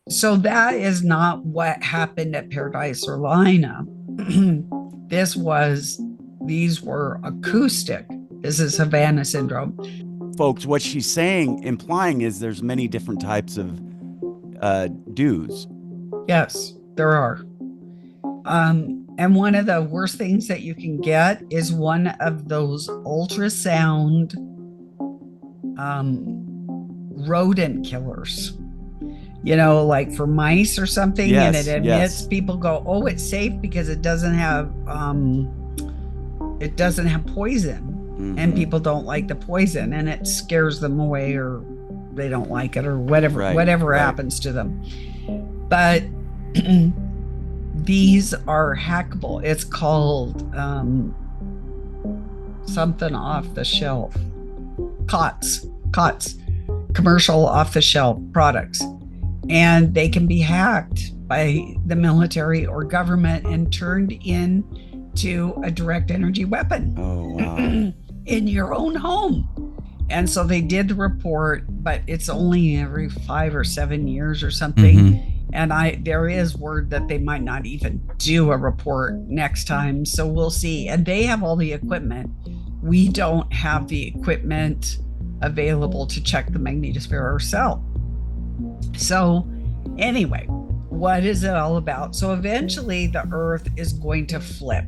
So that is not what happened at Paradise or Lina. this was, these were acoustic. This is Havana syndrome. Folks, what she's saying, implying is there's many different types of dues. Yes, there are. And one of the worst things that you can get is one of those ultrasound rodent killers, like for mice or something, and it Yes, emits, yes. people go, oh, it's safe because it doesn't have poison, and Mm-hmm. people don't like the poison, and it scares them away, or they don't like it, or whatever Right, whatever right. happens to them. But these are hackable. It's called something off the shelf. COTS, commercial off the shelf products. And they can be hacked by the military or government and turned into a direct energy weapon Oh, wow. in your own home. And so they did the report, but it's only every 5 or 7 years or something. Mm-hmm. And there is word that they might not even do a report next time. So we'll see. And they have all the equipment. We don't have the equipment available to check the magnetosphere ourselves. So, anyway, what is it all about? So, eventually, the Earth is going to flip.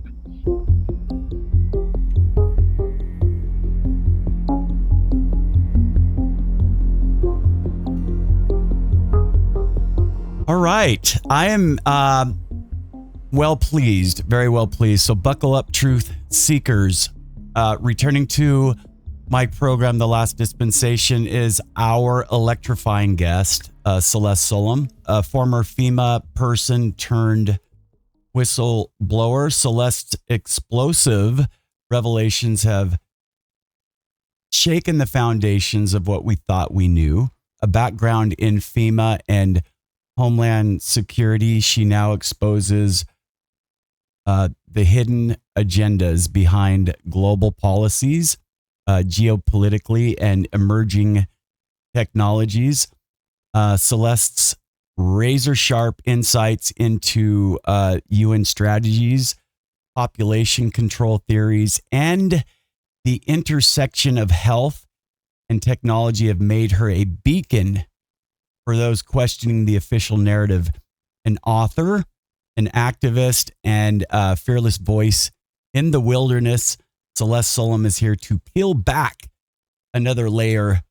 All right. I am well pleased, very well pleased. So buckle up, truth seekers. Returning to my program, The Last Dispensation, is our electrifying guest, Celeste Solum, a former FEMA person turned whistleblower. Celeste's explosive revelations have shaken the foundations of what we thought we knew. A background in FEMA and Homeland Security, she now exposes the hidden agendas behind global policies, geopolitically, and emerging technologies. Celeste's razor sharp insights into UN strategies, population control theories, and the intersection of health and technology have made her a beacon for those questioning the official narrative. An author, an activist, and a fearless voice in the wilderness, Celeste Solum is here to peel back another layer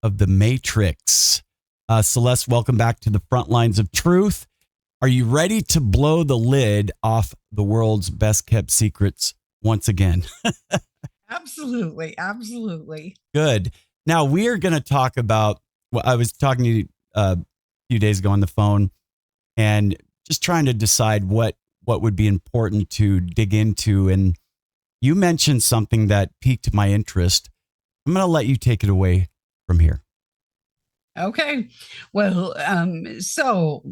of the matrix. Celeste, welcome back to the front lines of truth. Are you ready to blow the lid off the world's best kept secrets once again? Absolutely. Absolutely. Good. Now we are going to talk about. Well, I was talking to you a few days ago on the phone, and just trying to decide what would be important to dig into. And you mentioned something that piqued my interest. I'm going to let you take it away from here. Okay. Well, so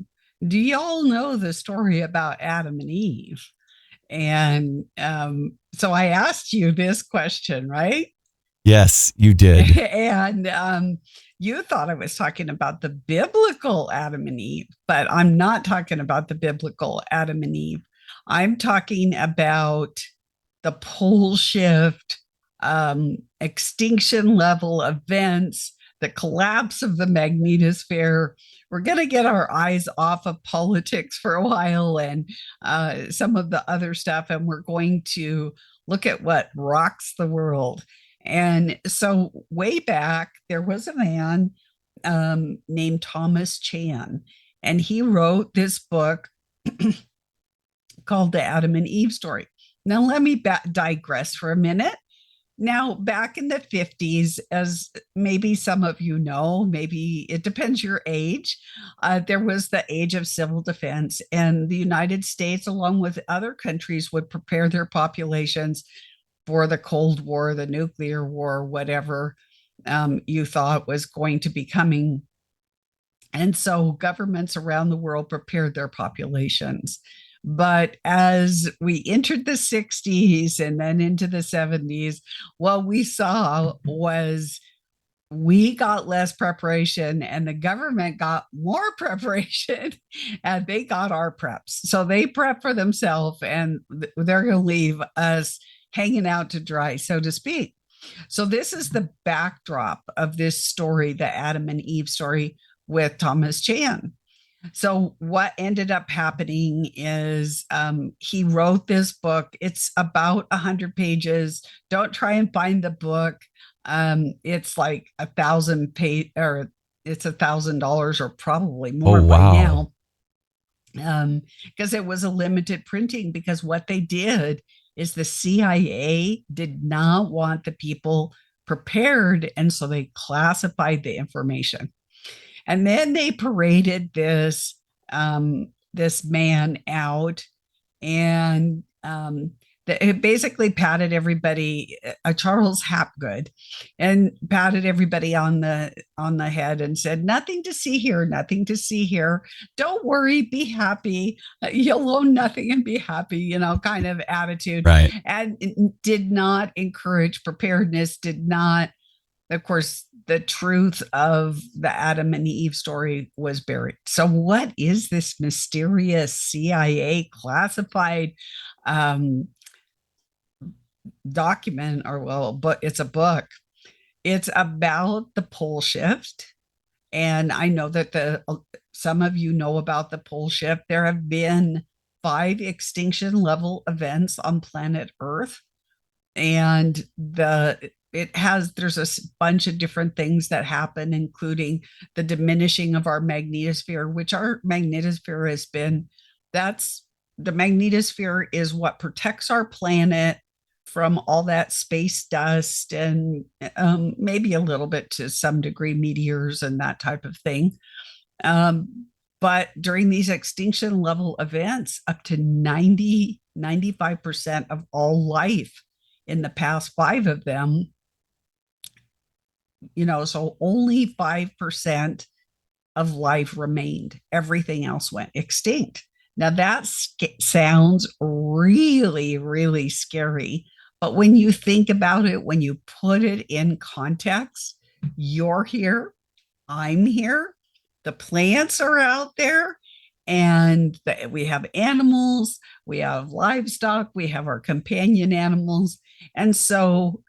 do y'all know the story about Adam and Eve? And so I asked you this question, right? Yes, you did. and you thought I was talking about the biblical Adam and Eve, but I'm not talking about the biblical Adam and Eve. I'm talking about the pole shift, extinction level events, the collapse of the magnetosphere. We're going to get our eyes off of politics for a while and some of the other stuff, and we're going to look at what rocks the world. And so, way back, there was a man named Thomas Chan, and he wrote this book called The Adam and Eve Story. Now, let me digress for a minute. Now, back in the 50s, as maybe some of you know, maybe it depends your age, there was the age of civil defense, and the United States, along with other countries, would prepare their populations for the Cold War, the nuclear war, whatever you thought was going to be coming. And so governments around the world prepared their populations. But as we entered the 60s and then into the 70s, what we saw was we got less preparation and the government got more preparation and they got our preps. So they prep for themselves and they're going to leave us hanging out to dry, so to speak. So this is the backdrop of this story, the Adam and Eve story with Thomas Chan. So what ended up happening is he wrote this book. It's about 100 pages. Don't try and find the book. It's like 1,000 page, or it's $1,000 or probably Oh, more by wow. now, because it was a limited printing. Because what they did is the CIA did not want the people prepared, and so they classified the information. And then they paraded this man out, and it basically patted everybody, Charles Hapgood, and patted everybody on the head and said, "Nothing to see here, nothing to see here. Don't worry, be happy. You'll own nothing and be happy," kind of attitude. Right. And did not encourage preparedness, did not, of course, the truth of the Adam and Eve story was buried. So, what is this mysterious CIA classified um, document, or well, but it's a book? It's about the pole shift, and I know that the some of you know about the pole shift. There have been 5 extinction level events on planet Earth, and there's a bunch of different things that happen, including the diminishing of our magnetosphere, which our magnetosphere has been, that's the magnetosphere is what protects our planet from all that space dust, and maybe a little bit to some degree meteors and that type of thing. But during these extinction level events, up to 95% of all life in the past 5 of them, so only 5% of life remained. Everything else went extinct. Now that sounds really, really scary. But when you think about it, when you put it in context, you're here, I'm here, the plants are out there, and we have animals, we have livestock, we have our companion animals. And so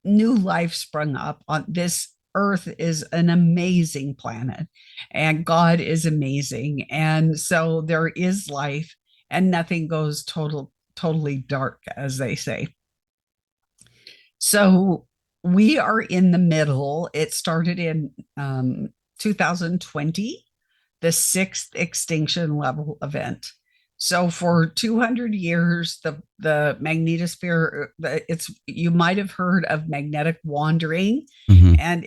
new life sprung up on this earth. Is an amazing planet, and God is amazing. And so there is life, and nothing goes totally dark, as they say. So we are in the middle. It started in 2020, the 6th extinction level event. So for 200 years, the magnetosphere, it's, you might have heard of magnetic wandering. Mm-hmm. And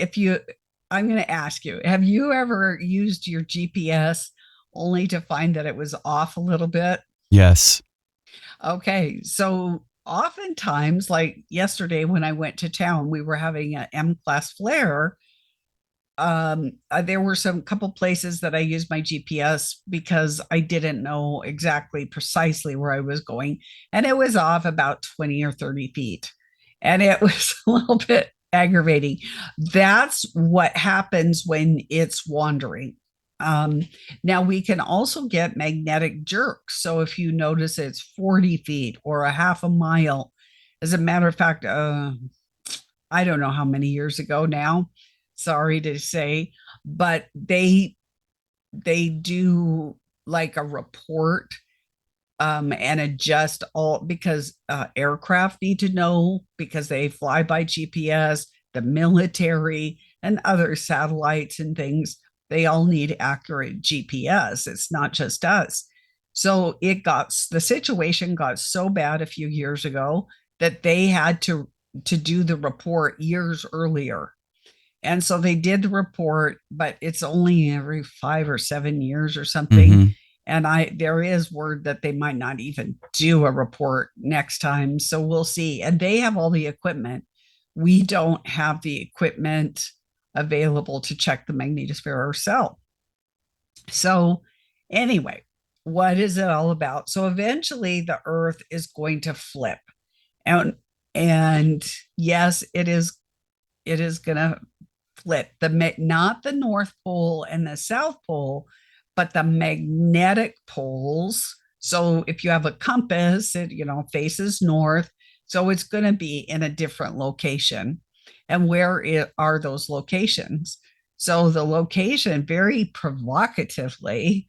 I'm going to ask you, have you ever used your GPS only to find that it was off a little bit? Yes. Okay, so oftentimes, like yesterday when I went to town, we were having an M-class flare. There were some couple places that I used my GPS because I didn't know exactly precisely where I was going, and it was off about 20 or 30 feet, and it was a little bit aggravating. That's what happens when it's wandering. Now we can also get magnetic jerks. So if you notice it's 40 feet or a half a mile, as a matter of fact, I don't know how many years ago now, sorry to say, but they do like a report, and adjust all, because aircraft need to know, because they fly by GPS, the military and other satellites and things, they all need accurate GPS. It's not just us. So the situation got so bad a few years ago that they had to do the report years earlier. And so they did the report, but it's only every 5 or 7 years or something. Mm-hmm. And there is word that they might not even do a report next time. So we'll see. And they have all the equipment. We don't have the equipment available to check the magnetosphere ourselves. So anyway, what is it all about? So eventually the earth is going to flip. And yes, it is going to flip not the North Pole and the South Pole, but the magnetic poles. So if you have a compass, it faces north, so it's going to be in a different location. And are those locations? So the location, very provocatively,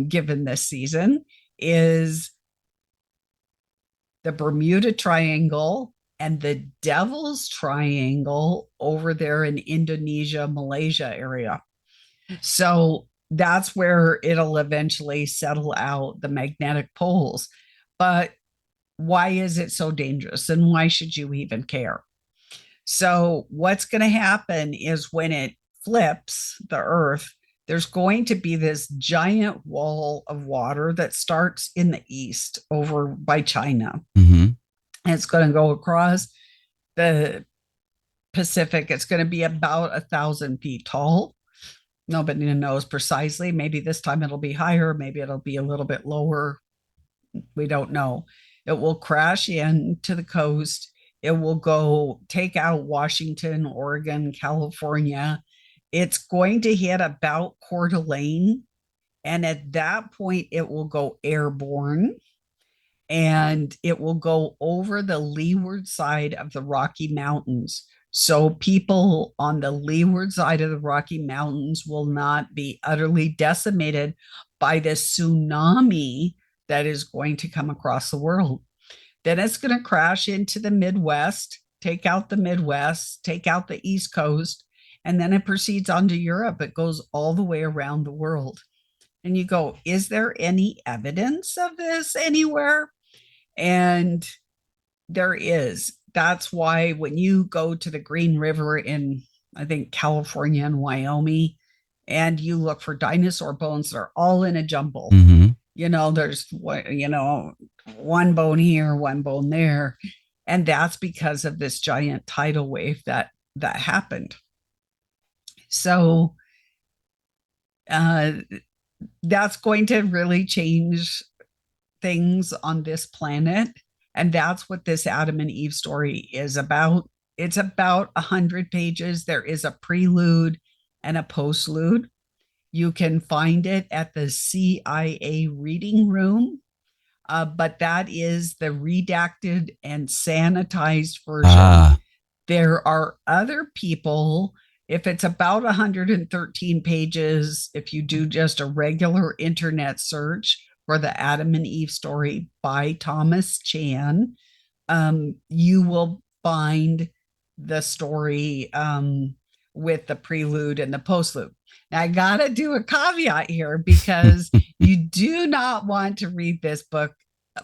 given this season, is the Bermuda Triangle and the Devil's Triangle over there in Indonesia, Malaysia area. So that's where it'll eventually settle out, the magnetic poles. But why is it so dangerous, and why should you even care? So what's going to happen is when it flips the earth, there's going to be this giant wall of water that starts in the east over by China. Mm-hmm. And it's going to go across the Pacific. It's going to be about 1,000 feet tall. Nobody knows precisely. Maybe this time it'll be higher. Maybe it'll be a little bit lower. We don't know. It will crash into the coast. It will go take out Washington, Oregon, California. It's going to hit about Coeur d'Alene. And at that point, it will go airborne, and it will go over the leeward side of the Rocky Mountains. So people on the leeward side of the Rocky Mountains will not be utterly decimated by this tsunami that is going to come across the world. Then it's going to crash into the Midwest, take out the Midwest, take out the East Coast, and then it proceeds on to Europe. It goes all the way around the world. And you go, is there any evidence of this anywhere? And there is. That's why when you go to the Green River in, I think, California and Wyoming, and you look for dinosaur bones, they're all in a jumble. Mm-hmm. There's, one bone here, one bone there. And that's because of this giant tidal wave that happened. So that's going to really change things on this planet. And that's what this Adam and Eve story is about. It's about 100 pages. There is a prelude and a postlude. You can find it at the CIA reading room, but that is the redacted and sanitized version. There are other people, if it's about 113 pages, if you do just a regular internet search for the Adam and Eve story by Thomas Chan, you will find the story with the prelude and the postlude. Now, I got to do a caveat here, because you do not want to read this book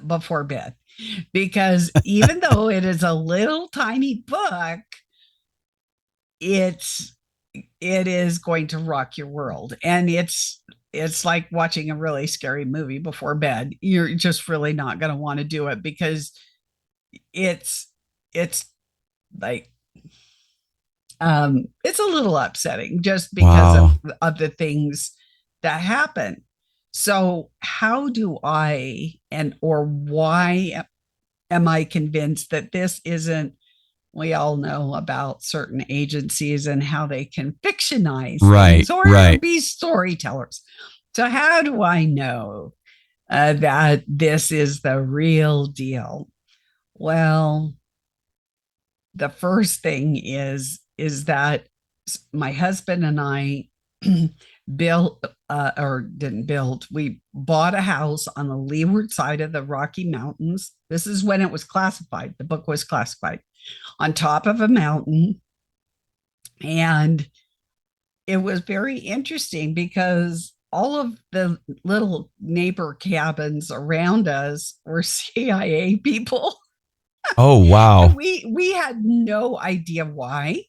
before bed, because even though it is a little tiny book, it is going to rock your world. And it's like watching a really scary movie before bed. You're just really not going to want to do it, because it's like, it's a little upsetting just because of the things that happen. So how do I, or why am I convinced that this isn't, we all know about certain agencies and how they can fictionize things or be storytellers. So how do I know that this is the real deal? Well, the first thing is that my husband and I we bought a house on the leeward side of the Rocky Mountains. This is when it was classified. The book was classified, on top of a mountain. And it was very interesting because all of the little neighbor cabins around us were CIA people. Oh, wow. We had no idea why.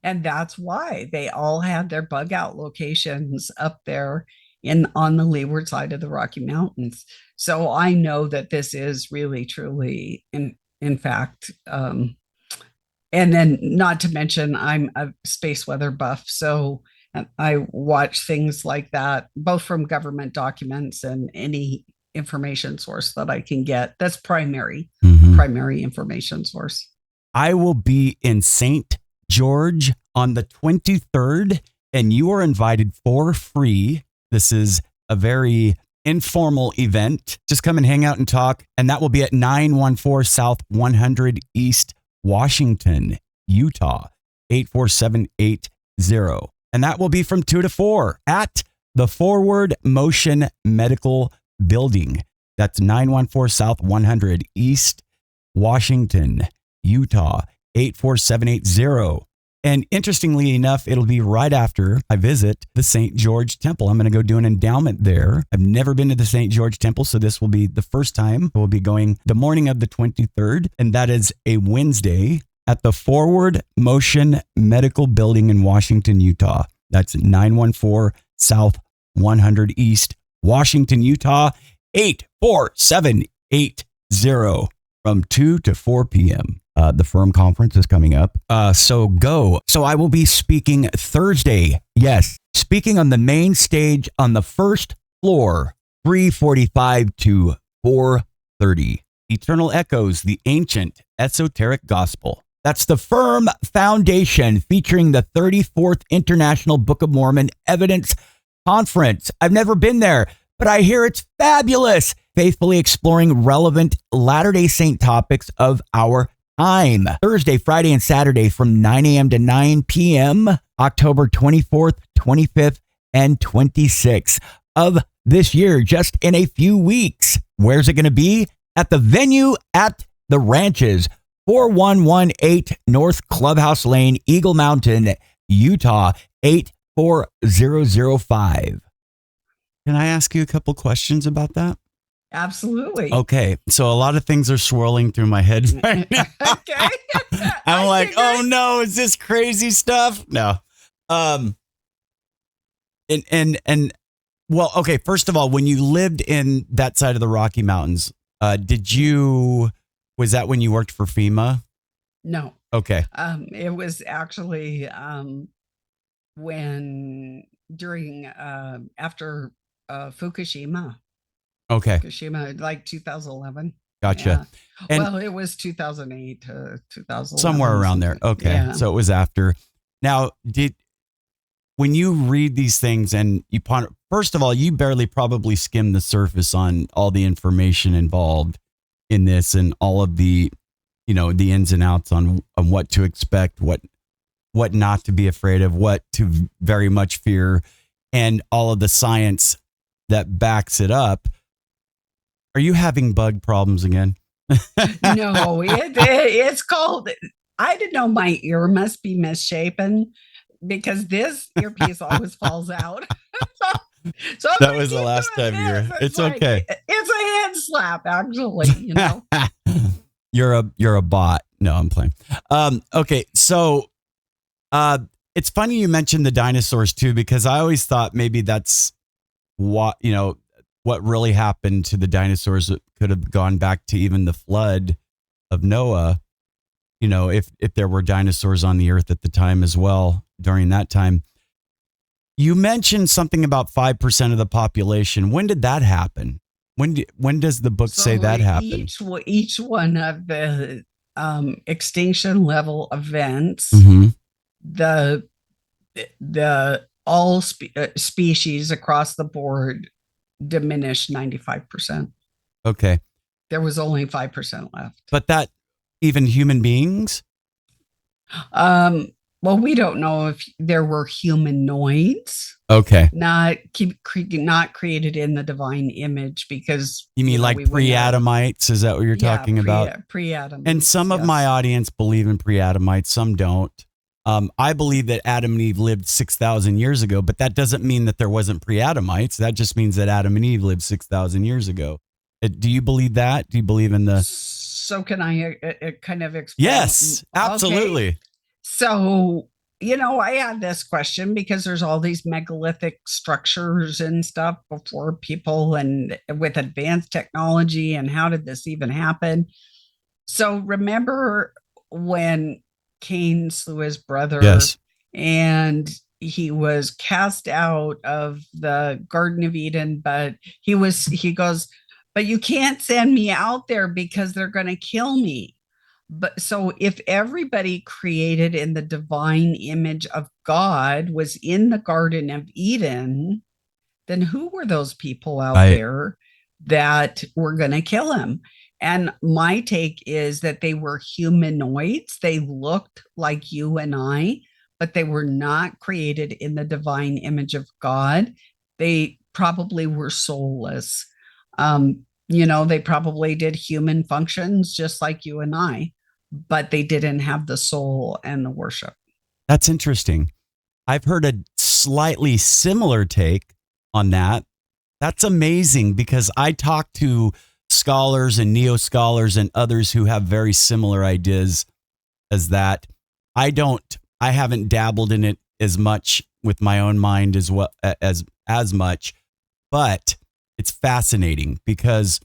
And that's why they all had their bug out locations up there on the leeward side of the Rocky Mountains. So I know that this is really, truly, in fact, and then not to mention, I'm a space weather buff. So I watch things like that, both from government documents and any information source that I can get. That's primary information source. I will be in St. George on the 23rd, and you are invited for free. This is a very informal event. Just come and hang out and talk. And that will be at 914 South 100 East Washington, Utah, 84780. And that will be from 2 to 4 at the Forward Motion Medical Building. That's 914 South 100 East Washington, Utah, 84780. And interestingly enough, it'll be right after I visit the St. George Temple. I'm going to go do an endowment there. I've never been to the St. George Temple, so this will be the first time. We'll be going the morning of the 23rd, and that is a Wednesday at the Forward Motion Medical Building in Washington, Utah. That's 914 South 100 East Washington, Utah, 84780 from 2 to 4 p.m. The firm conference is coming up. So go. So I will be speaking Thursday. Yes. Speaking on the main stage on the first floor, 3:45 to 4:30. Eternal Echoes, the Ancient Esoteric Gospel. That's the Firm Foundation featuring the 34th International Book of Mormon Evidence Conference. I've never been there, but I hear it's fabulous. Faithfully exploring relevant Latter-day Saint topics of our time. Thursday, Friday, and Saturday from 9 a.m. to 9 p.m. October 24th, 25th, and 26th of this year, just in a few weeks. Where's it going to be? At the venue at the Ranches, 4118 North Clubhouse Lane, Eagle Mountain, Utah, 84005. Can I ask you a couple questions about that? Absolutely. Okay. So a lot of things are swirling through my head right now. Okay. I'm like, oh no, is this crazy stuff? No. And well, okay. First of all, when you lived in that side of the Rocky Mountains, was that when you worked for FEMA? No. Okay. It was actually after Fukushima. Okay. Fukushima, like 2011. Gotcha. Yeah. And well, it was 2008 to 2011. Somewhere around there. Okay. Yeah. So it was after. Now, when you read these things and you ponder, first of all, you barely probably skim the surface on all the information involved in this and all of the, the ins and outs on what to expect, what not to be afraid of, what to very much fear, and all of the science that backs it up. Are you having bug problems again? No, it's called, I didn't know my ear must be misshapen because this earpiece always falls out. So that was the last time it's like, okay. It's a head slap, actually, You're a bot. No, I'm playing. Okay. So, it's funny you mentioned the dinosaurs too, because I always thought maybe that's what really happened to the dinosaurs. That could have gone back to even the flood of Noah, if there were dinosaurs on the earth at the time as well during that time. You mentioned something about 5% of the population. When did that happen? When does the book say that happened? Each one of the extinction level events, mm-hmm. the all species across the board diminished 95%. Okay. There was only 5% left. But that even human beings? Well, we don't know if there were humanoids. Okay. Not created in the divine image, because you mean like pre-Adamites? Is that what you're talking about? Pre-Adamites. And some of my audience believe in pre-Adamites, some don't. I believe that Adam and Eve lived 6,000 years ago, but that doesn't mean that there wasn't pre-Adamites. That just means that Adam and Eve lived 6,000 years ago. Do you believe that? Do you believe in the? So can I kind of explain? Yes, absolutely. Okay. So, I had this question because there's all these megalithic structures and stuff before people and with advanced technology. And how did this even happen? So remember when Cain slew his brother? Yes. And he was cast out of the Garden of Eden, but he goes, but you can't send me out there because they're going to kill me. But so if everybody created in the divine image of God was in the Garden of Eden, then who were those people out Right. there that were going to kill him? And my take is that they were humanoids. They looked like you and I, but they were not created in the divine image of God. They probably were soulless. They probably did human functions just like you and I, but they didn't have the soul and the worship. That's interesting. I've heard a slightly similar take on that. That's amazing because I talk to scholars and neo scholars and others who have very similar ideas as that. I haven't dabbled in it as much with my own mind as well as much, but it's fascinating because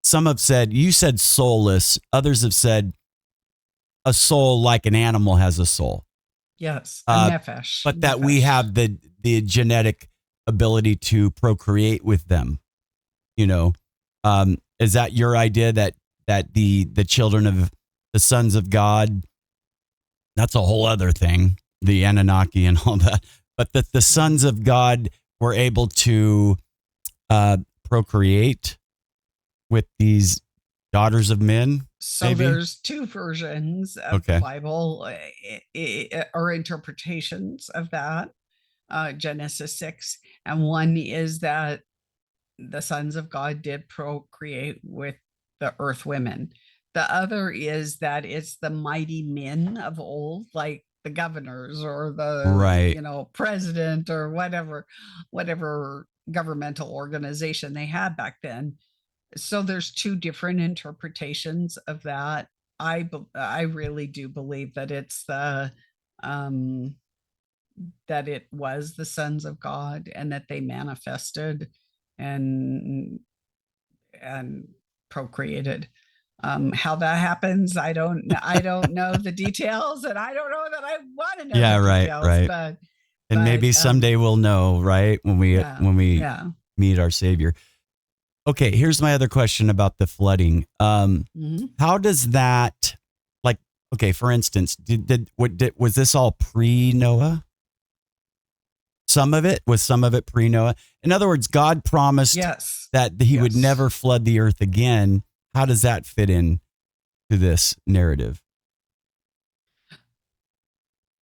some have said, you said soulless, others have said a soul like an animal has a soul. Yes, a nefesh. But that we have the genetic ability to procreate with them. Is that your idea that the children of the sons of God, that's a whole other thing, the Anunnaki and all that, but that the sons of God were able to procreate with these daughters of men? So maybe? There's two versions of the Bible or interpretations of that. Genesis 6. And one is that the sons of God did procreate with the earth women. The other is that it's the mighty men of old, like the governors or the president or whatever governmental organization they had back then. So there's two different interpretations of that. I really do believe that it's that it was the sons of God and that they manifested and procreated. How that happens, I don't know the details, and I don't know that I want to know the details. Right. And maybe someday we'll know, right? When we meet our Savior. Okay, here's my other question about the flooding. How does that, for instance, was this all pre-Noah? Some of it pre-Noah. In other words, God promised that he would never flood the earth again. How does that fit in to this narrative?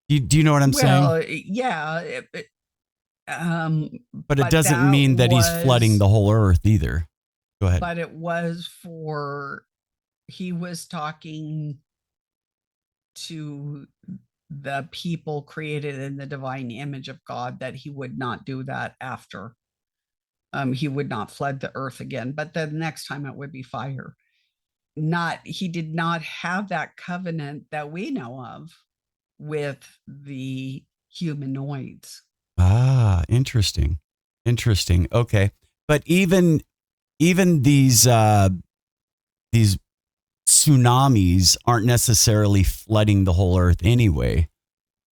Do you know what I'm saying? Well, yeah. But it doesn't mean that he's flooding the whole earth either. Go ahead. But it was he was talking to the people created in the divine image of God, that he would not do that after. He would not flood the earth again, but the next time it would be fire. He did not have that covenant that we know of with the humanoids. Interesting. Okay. But even these tsunamis aren't necessarily flooding the whole earth anyway.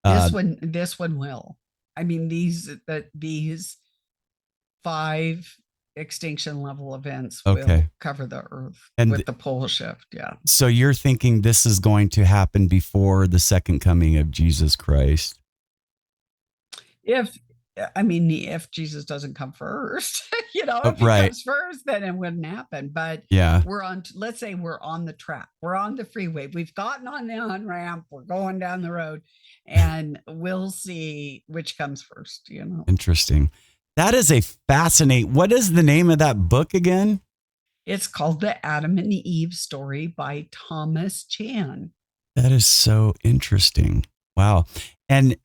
This one will. I mean, these 5 extinction level events will cover the earth with the pole shift. Yeah. So you're thinking this is going to happen before the second coming of Jesus Christ? If Jesus doesn't come first, if he comes first, then it wouldn't happen. But let's say we're on the track, we're on the freeway, we've gotten on the on-ramp, we're going down the road, and we'll see which comes first, Interesting. That is a fascinating. What is the name of that book again? It's called The Adam and Eve Story by Thomas Chan. That is so interesting. Wow. And,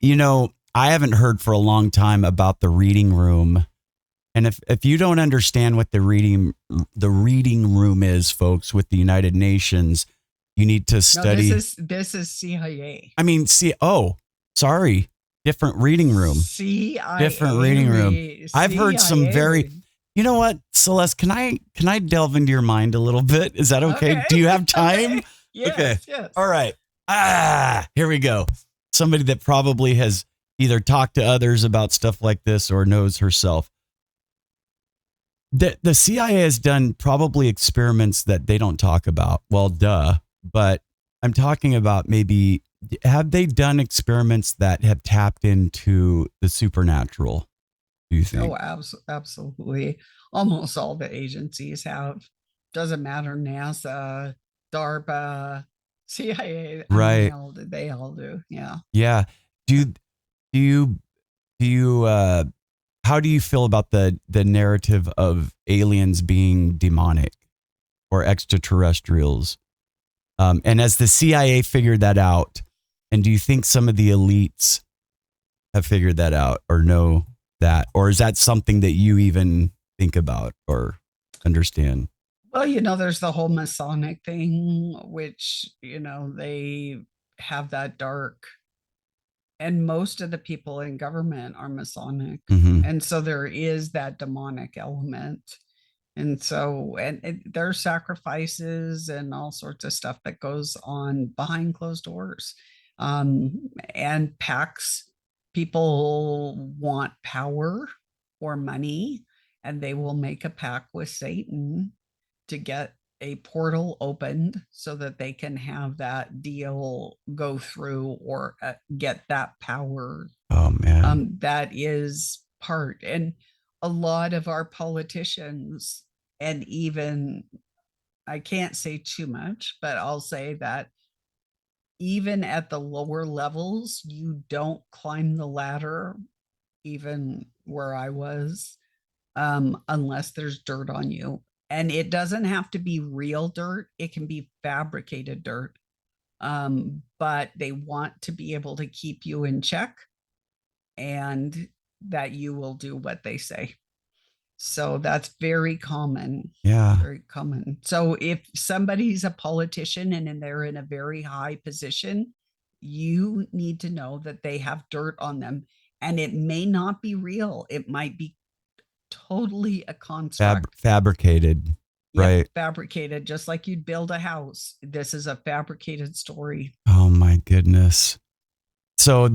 I haven't heard for a long time about the reading room. And if you don't understand what the reading room is, folks, with the United Nations, you need to study. No, this is CIA. I mean, sorry. Different reading room. CIA. Different reading room. I've heard some very, you know what, Celeste, can I delve into your mind a little bit? Is that okay? Do you have time? Yes. All right. Here we go. Somebody that probably has either talked to others about stuff like this or knows herself. The CIA has done probably experiments that they don't talk about. Well, duh. But I'm talking about maybe, have they done experiments that have tapped into the supernatural, do you think? Oh, absolutely. Almost all the agencies have. Doesn't matter, NASA, DARPA, CIA. I mean, Right. they all do. Yeah. Yeah. Do do you do you how do you feel about the narrative of aliens being demonic or extraterrestrials? And as the CIA figured that out, and do you think some of the elites have figured that out or know that? Or is that something that you even think about or understand? Well, there's the whole Masonic thing, which, they have that dark, and most of the people in government are Masonic. Mm-hmm. And so there is that demonic element. And so, and there's sacrifices and all sorts of stuff that goes on behind closed doors. And pacts, people want power or money, and they will make a pact with Satan to get a portal opened so that they can have that deal go through, or get that power. Oh man. That is part. And a lot of our politicians, and even, I can't say too much, but I'll say that even at the lower levels, you don't climb the ladder, even where I was, unless there's dirt on you. And it doesn't have to be real dirt, it can be fabricated dirt. But they want to be able to keep you in check, and that you will do what they say. So that's very common. Yeah. Very common. So if somebody's a politician and they're in a very high position, you need to know that they have dirt on them, and it may not be real. It might be totally a construct. Fabricated. Yep, Right. fabricated, just like you'd build a house. This is a fabricated story. Oh my goodness. So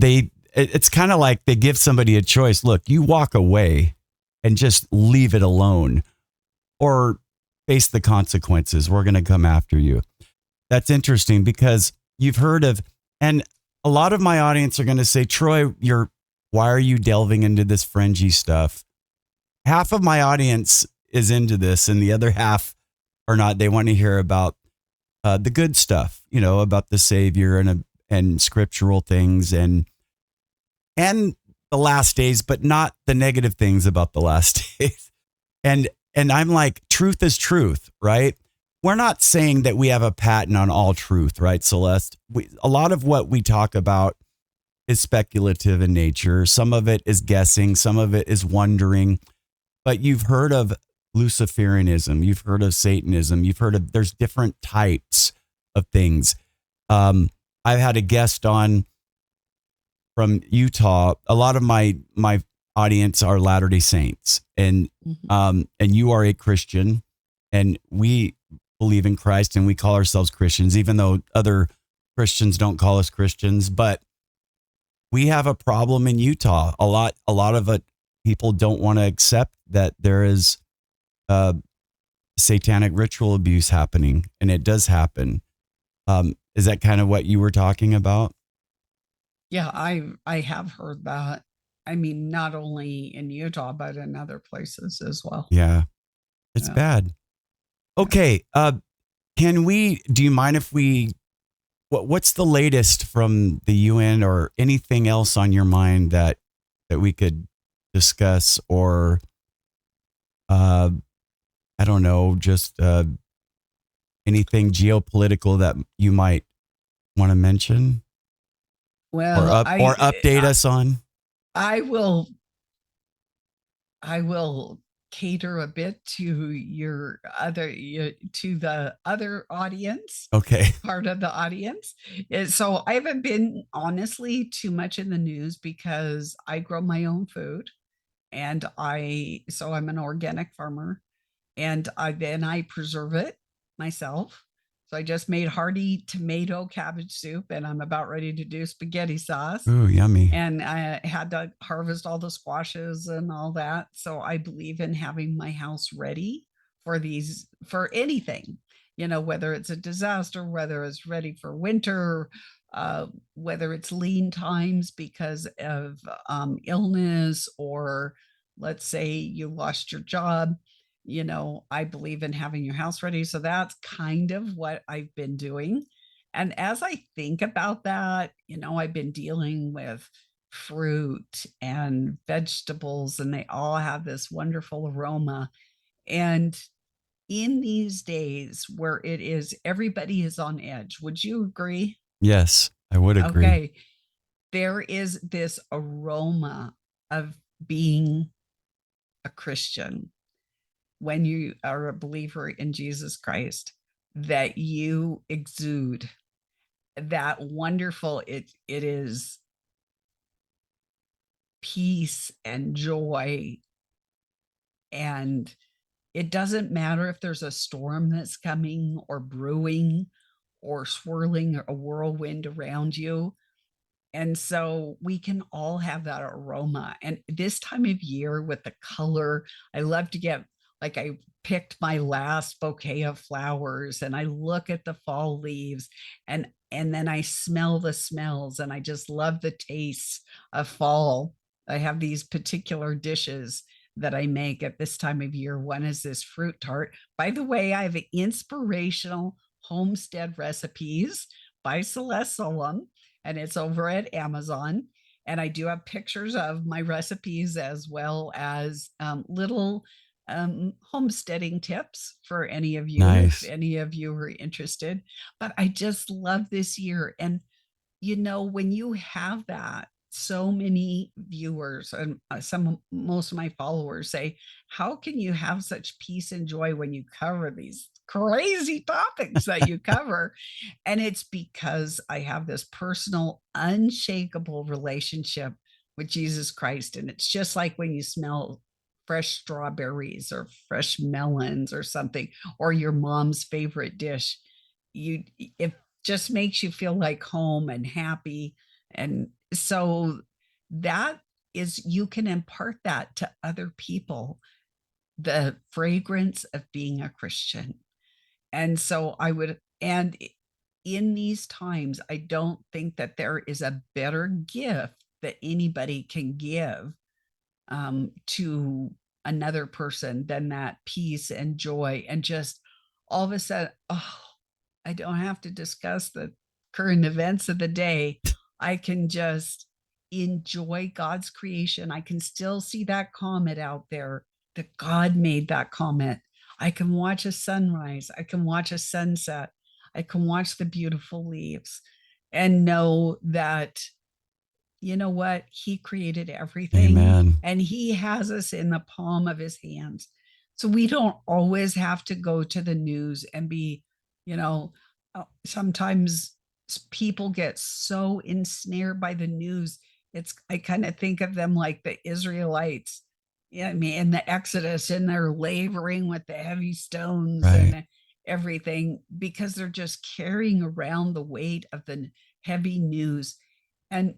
it's kind of like they give somebody a choice. Look, you walk away and just leave it alone, or face the consequences. We're going to come after you. That's interesting because you've heard of, and a lot of my audience are going to say, Troy, why are you delving into this fringy stuff? Half of my audience is into this and the other half are not. They want to hear about the good stuff, about the Savior and scriptural things and the last days, but not the negative things about the last days. And I'm like, truth is truth, right? We're not saying that we have a patent on all truth, right, Celeste? A lot of what we talk about is speculative in nature. Some of it is guessing. Some of it is wondering. But you've heard of Luciferianism. You've heard of Satanism. You've heard of, there's different types of things. I've had a guest on from Utah. A lot of my audience are Latter-day Saints, and you are a Christian, and we believe in Christ, and we call ourselves Christians, even though other Christians don't call us Christians. But we have a problem in Utah. A lot of it, people don't want to accept that there is satanic ritual abuse happening, and it does happen. Is that kind of what you were talking about? Yeah, I have heard that. I mean, not only in Utah, but in other places as well. Yeah, it's Yeah. bad. Okay. Do you mind if what's the latest from the UN or anything else on your mind that we could discuss, or, I don't know, just, anything geopolitical that you might want to mention Well, or update us on? I will cater a bit to to the other audience. Okay. Part of the audience. So I haven't been, honestly, too much in the news because I grow my own food, and I'm an organic farmer, and I preserve it myself. So I just made hearty tomato cabbage soup, and I'm about ready to do spaghetti sauce. Ooh, yummy. And I had to harvest all the squashes and all that. So I believe in having my house ready for anything, whether it's a disaster, whether it's ready for winter, whether it's lean times because of illness, or let's say you lost your job. I believe in having your house ready. So that's kind of what I've been doing. And as I think about that, I've been dealing with fruit and vegetables, and they all have this wonderful aroma. And in these days where it is, everybody is on edge. Would you agree? Yes, I would agree. Okay. There is this aroma of being a Christian when you are a believer in Jesus Christ, that you exude that wonderful, it is peace and joy. And it doesn't matter if there's a storm that's coming or brewing or swirling a whirlwind around you. And so we can all have that aroma. And this time of year with the color, I love to get, like, I picked my last bouquet of flowers and I look at the fall leaves, and then I smell the smells, and I just love the taste of fall. I have these particular dishes that I make at this time of year. One is this fruit tart. By the way, I have inspirational homestead recipes by Celeste SOLUM, and it's over at Amazon. And I do have pictures of my recipes, as well as little homesteading tips for any of you, if Nice. any of you are interested. But I just love this year. And when you have that, so many viewers and most of my followers say, how can you have such peace and joy when you cover these crazy topics that you cover? And it's because I have this personal, unshakable relationship with Jesus Christ. And it's just like when you smell fresh strawberries or fresh melons or something, or your mom's favorite dish. It just makes you feel like home and happy. And so that is, you can impart that to other people, the fragrance of being a Christian. And so and in these times, I don't think that there is a better gift that anybody can give to another person than that peace and joy. And just all of a sudden, oh, I don't have to discuss the current events of the day. I can just enjoy God's creation. I can still see that comet out there, that God made that comet. I can watch a sunrise. I can watch a sunset. I can watch the beautiful leaves and know that, what? He created everything, Amen. and he has us in the palm of his hands. So we don't always have to go to the news and be, sometimes people get so ensnared by the news. I kind of think of them like the Israelites. Yeah, I mean, in the Exodus, and they're laboring with the heavy stones Right. and everything, because they're just carrying around the weight of the heavy news. And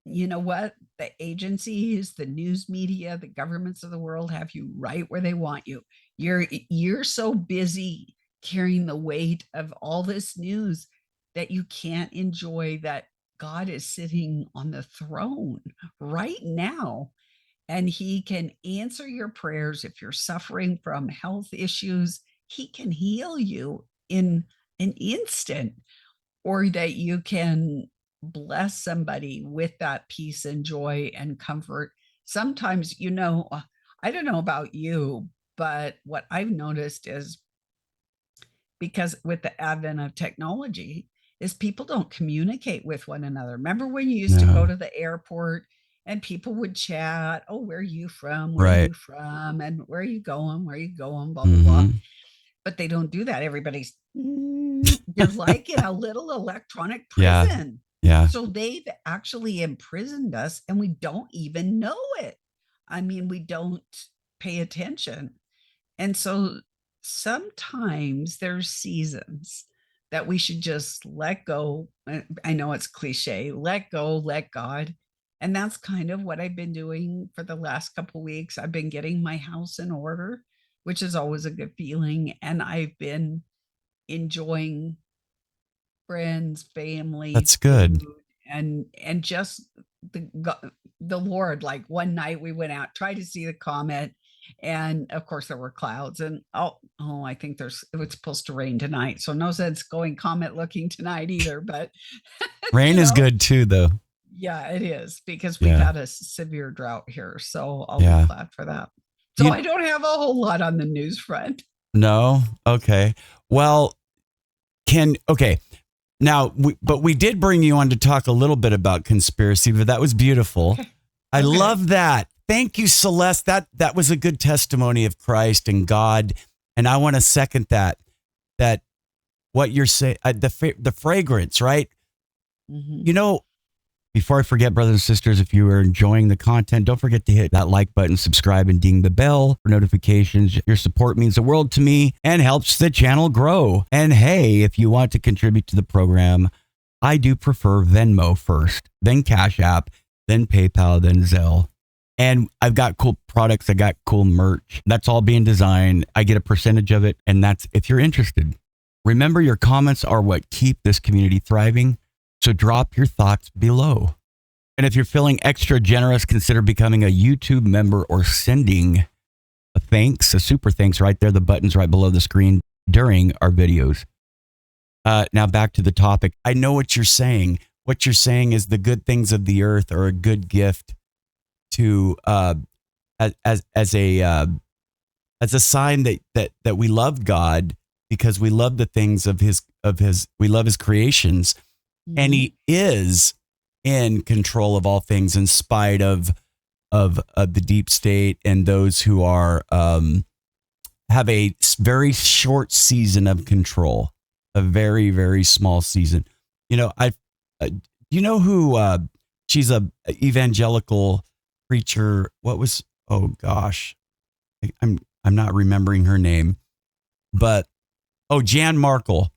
you know what? The agencies, the news media, the governments of the world have you right where they want you. You're so busy carrying the weight of all this news that you can't enjoy that God is sitting on the throne right now, and he can answer your prayers. If you're suffering from health issues, he can heal you in an instant, or that you can bless somebody with that peace and joy and comfort. Sometimes, I don't know about you, but what I've noticed is, because with the advent of technology, is people don't communicate with one another. Remember when you used to go No. to the airport and people would chat, oh, where are you from? Where are Right. you from? And where are you going? Where are you going? Blah, blah, blah. Mm-hmm. But they don't do that. Everybody's, they're like in a little electronic Yeah. prison. Yeah. So they've actually imprisoned us and we don't even know it. I mean, we don't pay attention. And so sometimes there's seasons that we should just let go. I know it's cliche, let go, let God. And that's kind of what I've been doing for the last couple of weeks. I've been getting my house in order. which is always a good feeling. And I've been enjoying friends, family, That's good. food, and just the Lord. Like one night we went out, tried to see the comet, and of course there were clouds. And I think it's supposed to rain tonight, so no sense going comet looking tonight either. But Rain you is know, good too, though. yeah, it is because we've Yeah. had a severe drought here, so I'll be Yeah. glad for that. So You I don't have a whole lot on the news front. no? Okay. Well, okay. Now, but we did bring you on to talk a little bit about conspiracy, but that was beautiful. Okay. I Okay. love that. Thank you, Celeste. That was a good testimony of Christ and God, and I want to second that. That what you're saying, the fragrance, right? Mhm. You know, before I forget, brothers and sisters, if you are enjoying the content, don't forget to hit that like button, subscribe, and ding the bell for notifications. Your support means the world to me and helps the channel grow. And hey, if you want to contribute to the program, I do prefer Venmo first, then Cash App, then PayPal, then Zelle. And I've got cool products. I got cool merch. That's all being designed. I get a percentage of it. And that's if you're interested. Remember, your comments are what keep this community thriving. So drop your thoughts below. And if you're feeling extra generous, consider becoming a YouTube member or sending a super thanks right there. The button's right below the screen during our videos. Now back to the topic. I know what you're saying. What you're saying is the good things of the earth are a good gift to as a sign that we love God because we love the things of his we love his creations. And he is in control of all things in spite of the deep state and those who are have a very short season of control, a very, very small season. You know, you know who she's a evangelical preacher. What was, oh gosh, I'm not remembering her name, but Jan Markle.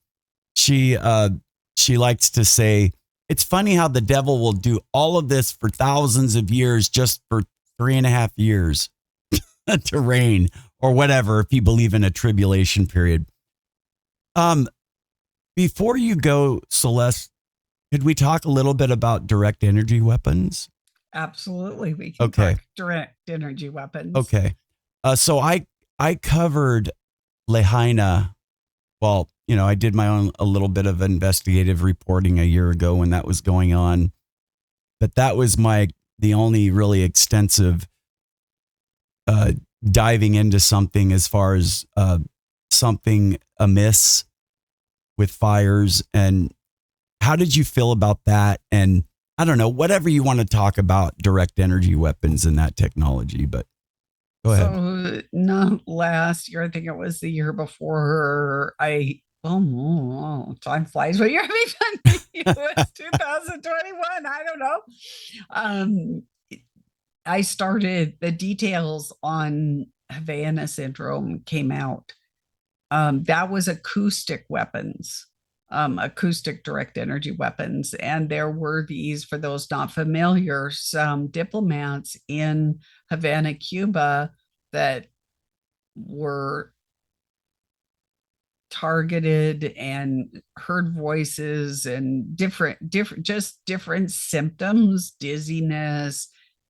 She likes to say, it's funny how the devil will do all of this for thousands of years just for 3.5 years to reign or whatever, if you believe in a tribulation period. Before you go, Celeste, could we talk a little bit about direct energy weapons? Absolutely. We can Okay. talk direct energy weapons. Okay. So I covered Lahaina. Well, you know, I did my own a little bit of investigative reporting a year ago when that was going on, but that was the only really extensive diving into something as far as something amiss with fires. And how did you feel about that? And I don't know, whatever you want to talk about direct energy weapons and that technology, but go ahead. So not last year, I think it was the year before. Time flies. What year have we done? It was 2021. I don't know. I started the details on Havana syndrome came out. That was acoustic weapons, acoustic direct energy weapons. And there were these, for those not familiar, some diplomats in Havana, Cuba, that were targeted and heard voices and different symptoms, dizziness,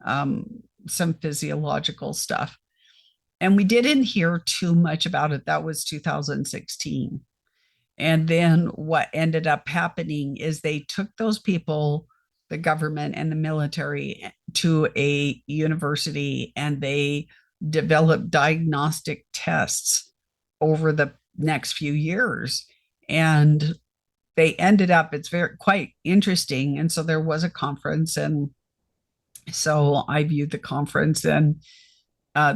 some physiological stuff. And we didn't hear too much about it. That was 2016. And then what ended up happening is they took those people, the government and the military, to a university, and they developed diagnostic tests over the next few years. And they ended up, it's very quite interesting. And so there was a conference, and so I viewed the conference, and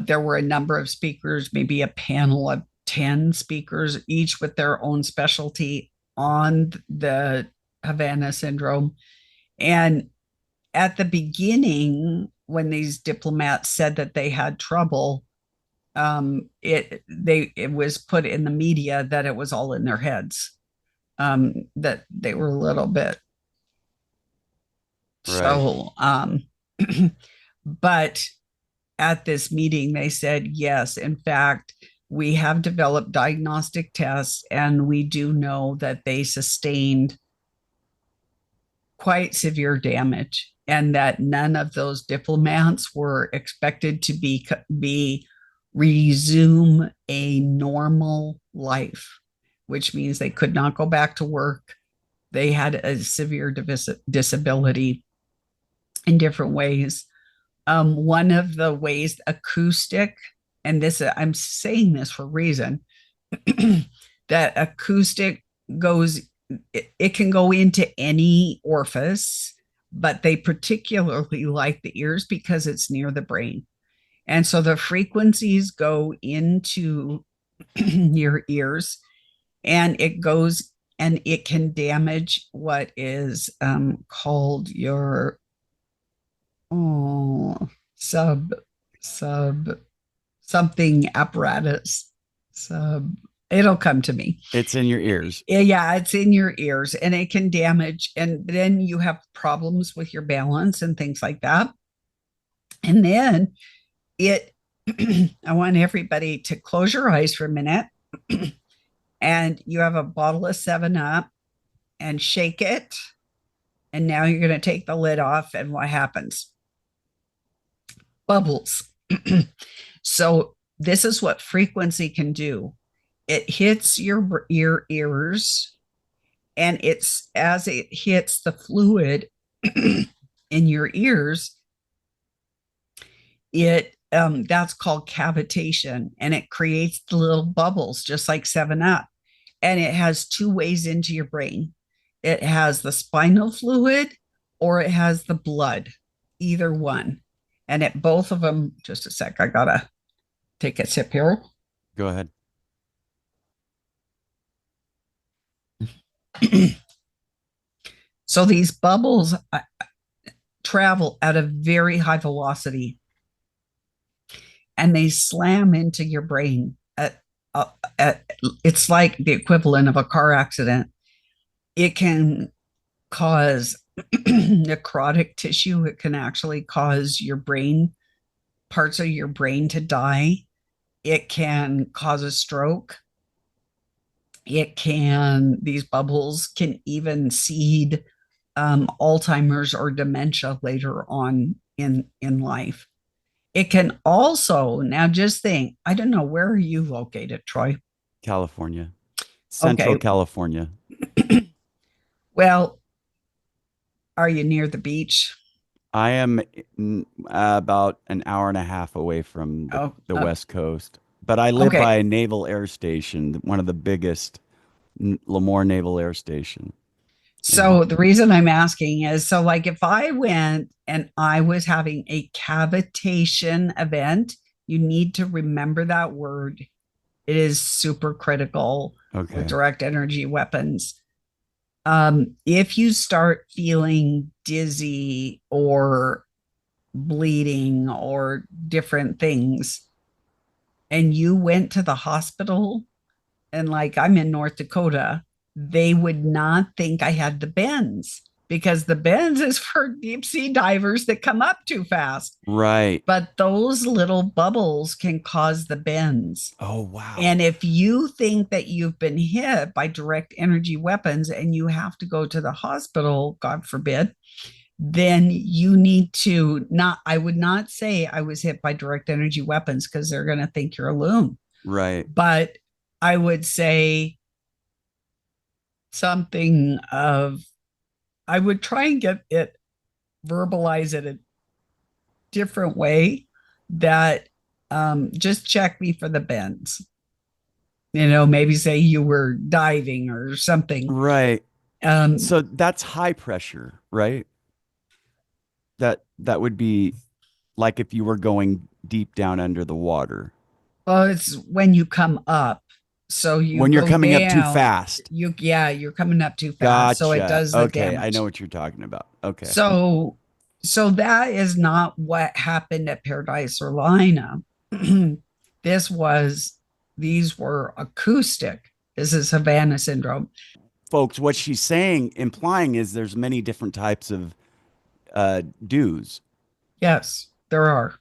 there were a number of speakers, maybe a panel of 10 speakers, each with their own specialty on the Havana syndrome. And at the beginning, when these diplomats said that they had trouble, it was put in the media that it was all in their heads, that they were a little bit Right. so. But at this meeting, they said yes. In fact, we have developed diagnostic tests, and we do know that they sustained quite severe damage, and that none of those diplomats were expected to be resume a normal life, which means they could not go back to work. They had a severe disability in different ways. One of the ways, acoustic, and this, I'm saying this for a reason, that acoustic goes, it can go into any orifice, but they particularly like the ears because it's near the brain. And so the frequencies go into your ears, and it goes, and it can damage what is called your oh, sub sub something apparatus. Sub, it'll come to me. It's in your ears. Yeah, it's in your ears, and it can damage, and then you have problems with your balance and things like that. And then it I want everybody to close your eyes for a minute. And you have a bottle of 7 Up, and shake it. And now you're going to take the lid off, and what happens? Bubbles. So this is what frequency can do. It hits your ears, and it's as it hits the fluid in your ears, it that's called cavitation, and it creates the little bubbles just like 7 Up. And it has two ways into your brain. It has the spinal fluid, or it has the blood, either one. And it both of them, just a sec, I gotta take a sip here. Go ahead. So these bubbles travel at a very high velocity, and they slam into your brain it's like the equivalent of a car accident. It can cause necrotic tissue. It can actually cause your brain, parts of your brain, to die. It can cause a stroke. These bubbles can even seed Alzheimer's or dementia later on in life. It can also, now just think, I don't know, where are you located, Troy? California. Central California. Well, are you near the beach? I am about an hour and a half away from the West Coast, but I live by a naval air station, one of the biggest, Lemoore Naval Air Station. So the reason I'm asking is, so like if I went and I was having a cavitation event, you need to remember that word. It is super critical with direct energy weapons. If you start feeling dizzy or bleeding or different things, and you went to the hospital, and like I'm in North Dakota, they would not think I had the bends, because the bends is for deep sea divers that come up too fast. Right. But those little bubbles can cause the bends. Oh, wow. And if you think that you've been hit by direct energy weapons and you have to go to the hospital, God forbid, then you need to not, I would not say I was hit by direct energy weapons, because they're going to think you're a loon. Right. But I would say something of, I would try and get it, verbalize it a different way, that just check me for the bends. Maybe say you were diving or something. Right. So that's high pressure, right? That would be like if you were going deep down under the water. Well, it's when you come up. So when you're coming down, up too fast. You're coming up too fast. Gotcha. So it does the damage. I know what you're talking about. Okay. So that is not what happened at Paradise or Lina. These were acoustic. This is Havana syndrome. Folks, what she's saying, implying, is there's many different types of dues. Yes, there are.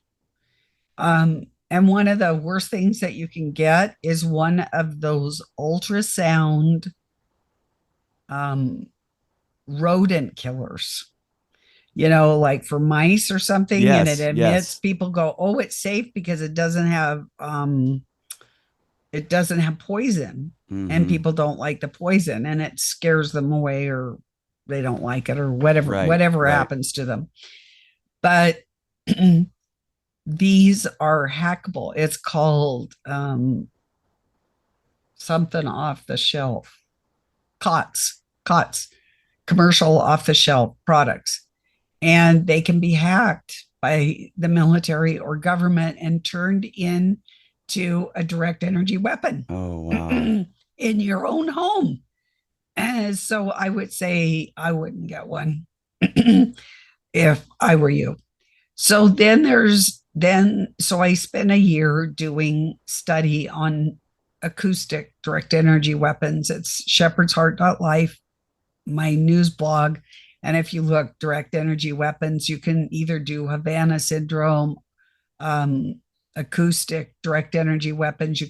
And one of the worst things that you can get is one of those ultrasound um, rodent killers, like for mice or something. And it Yes, emits, yes. people go, oh, it's safe because it doesn't have poison, and Mm-hmm. people don't like the poison, and it scares them away, or they don't like it, or whatever Right, whatever right. happens to them. But these are hackable. It's called something off the shelf, cots, commercial off the shelf products, and they can be hacked by the military or government and turned into a direct energy weapon Oh, wow. in your own home. And so I would say I wouldn't get one if I were you. So so I spent a year doing study on acoustic direct energy weapons. It's shepherdsheart.life, my news blog. And if you look direct energy weapons, you can either do Havana syndrome, um, acoustic direct energy weapons.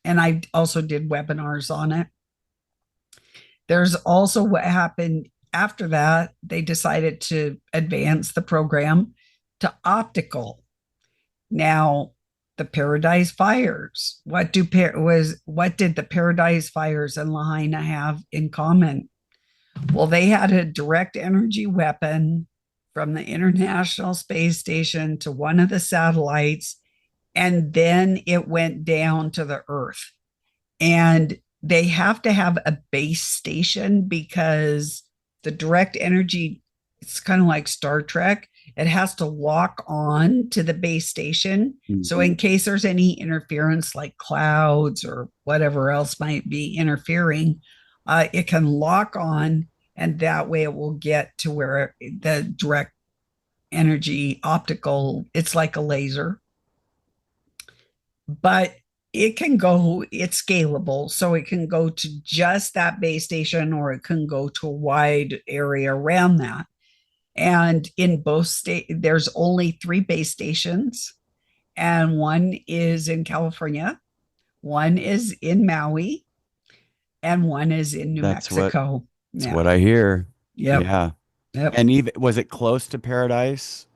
And I also did webinars on it. There's also what happened after that. They decided to advance the program to optical. Now, the Paradise Fires. What did the Paradise Fires and Lahaina have in common? Well, they had a direct energy weapon from the International Space Station to one of the satellites, and then it went down to the Earth. And they have to have a base station because the direct energy, it's kind of like Star Trek. It has to lock on to the base station. So, Mm-hmm. in case there's any interference, like clouds or whatever else might be interfering, it can lock on, and that way it will get to where the direct energy optical, it's like a laser, but it's scalable. So it can go to just that base station, or it can go to a wide area around that. And in both states, there's only 3 base stations, and one is in California, one is in Maui, and one is in New That's what Mexico. that's Yeah. what I hear. Yep. Yeah. Yep. And even was it close to Paradise?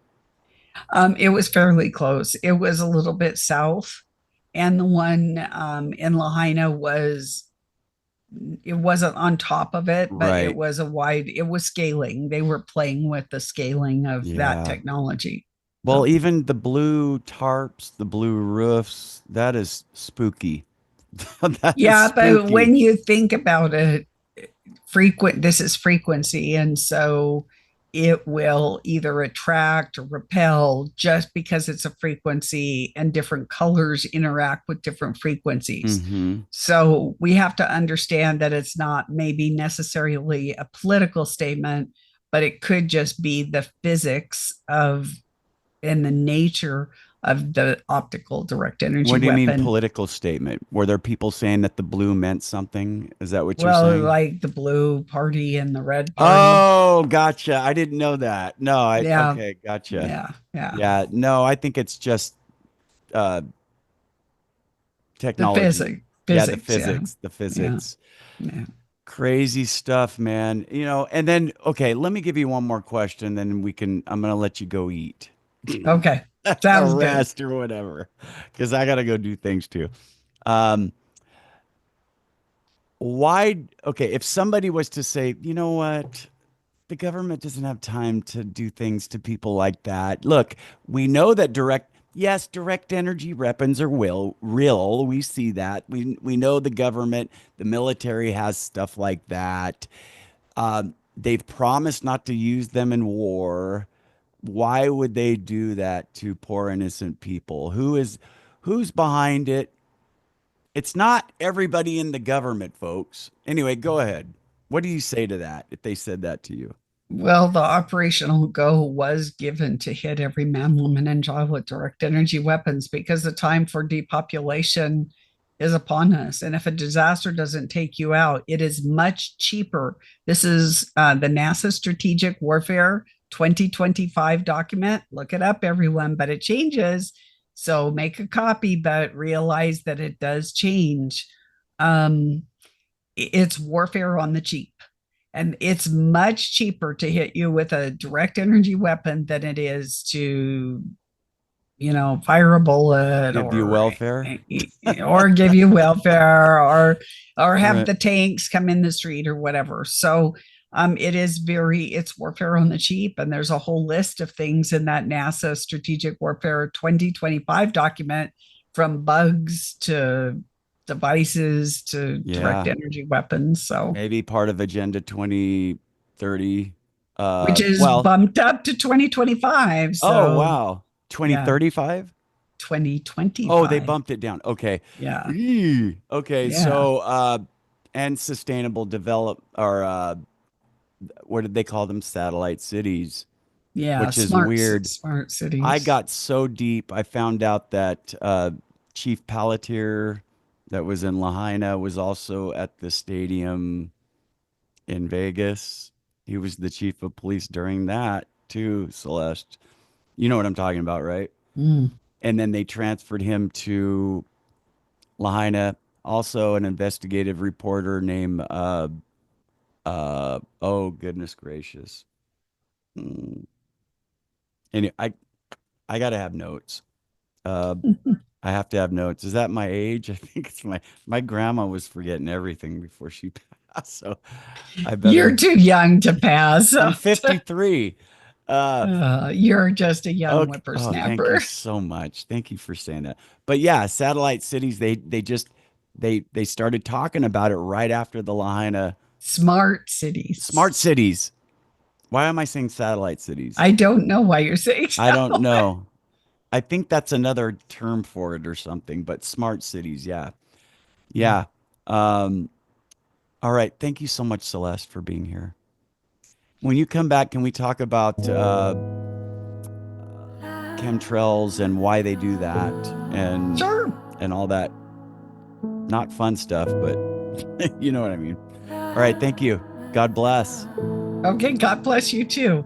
It was fairly close. It was a little bit south, and the one in Lahaina it wasn't on top of it, but Right. it was scaling. They were playing with the scaling of that Yeah. technology. Well, So, even the blue tarps, the blue roofs, that is spooky. That is yeah, but spooky. when you think about it, this is frequency, and so it will either attract or repel just because it's a frequency, and different colors interact with different frequencies. Mm-hmm. So we have to understand that it's not maybe necessarily a political statement, but it could just be the physics of and the nature of the optical direct energy What do you mean weapon. political statement? Were there people saying that the blue meant something? Is that what you're Well, saying? like the blue party and the red party. Oh, gotcha. I didn't know that. No, Yeah, okay, gotcha. yeah, yeah. Yeah, no, I think it's just uh The technology. Yeah, the yeah, physics, the yeah, physics. yeah. Crazy stuff, man. And then, okay, let me give you one more question, then I'm going to let you go eat Okay, or sounds good. rest or whatever, because I got to go do things too. Um, okay, if somebody was to say, you know what? The government doesn't have time to do things to people like that. Look, we know that yes, direct energy weapons are real. We see that. We know the government, the military has stuff like that. They've promised not to use them in war. Why would they do that to poor innocent people? Who's behind it? It's not everybody in the government, folks. Anyway, go ahead. What do you say to that if they said that to you? Well, the operational go was given to hit every man, woman, and child with direct energy weapons because the time for depopulation is upon us. And if a disaster doesn't take you out, it is much cheaper. This is the NASA Strategic Warfare 2025 document. Look it up, everyone, but it changes. So make a copy, but realize that it does change. Um, it's warfare on the cheap. And it's much cheaper to hit you with a direct energy weapon than it is to, fire a bullet Give you welfare. or give you welfare or have Right. the tanks come in the street or whatever. So it's warfare on the cheap. And there's a whole list of things in that NASA Strategic Warfare 2025 document, from bugs to devices to direct Yeah. energy weapons. So Maybe part of Agenda 2030. which is Well, bumped up to 2025. oh, So wow. yeah, 2035? Oh, they 2025. bumped it down. Okay. Yeah. Okay. Yeah. So, and sustainable develop, or what did they call them? Satellite cities, Yeah. which is weird. Smart I cities. got so deep. I found out that Chief Palatier, that was in Lahaina, was also at the stadium in Vegas. He was the chief of police during that too, Celeste. You know what I'm talking about, right? Mm. And then they transferred him to Lahaina. Also, an investigative reporter named oh goodness gracious. Mm. And I gotta have notes. Uh, I have to have notes. Is that my age? I think it's my grandma was forgetting everything before she passed. So I You're better. too young to pass. I'm 53. Uh, You're just a young okay. Oh, thank you whippersnapper. so much. Thank you for saying that. But yeah, satellite cities. They started talking about it right after the Lahaina Smart cities. smart cities. Why am I saying satellite cities? I don't know why you're saying I don't so. know. I think that's another term for it or something. But smart cities. Yeah. Yeah. Um, all right. Thank you so much, Celeste, for being here. When you come back, can we talk about chemtrails and why they do that Sure. and all that not fun stuff, but you know what I mean. All right, thank you. God bless. Okay. God bless you too.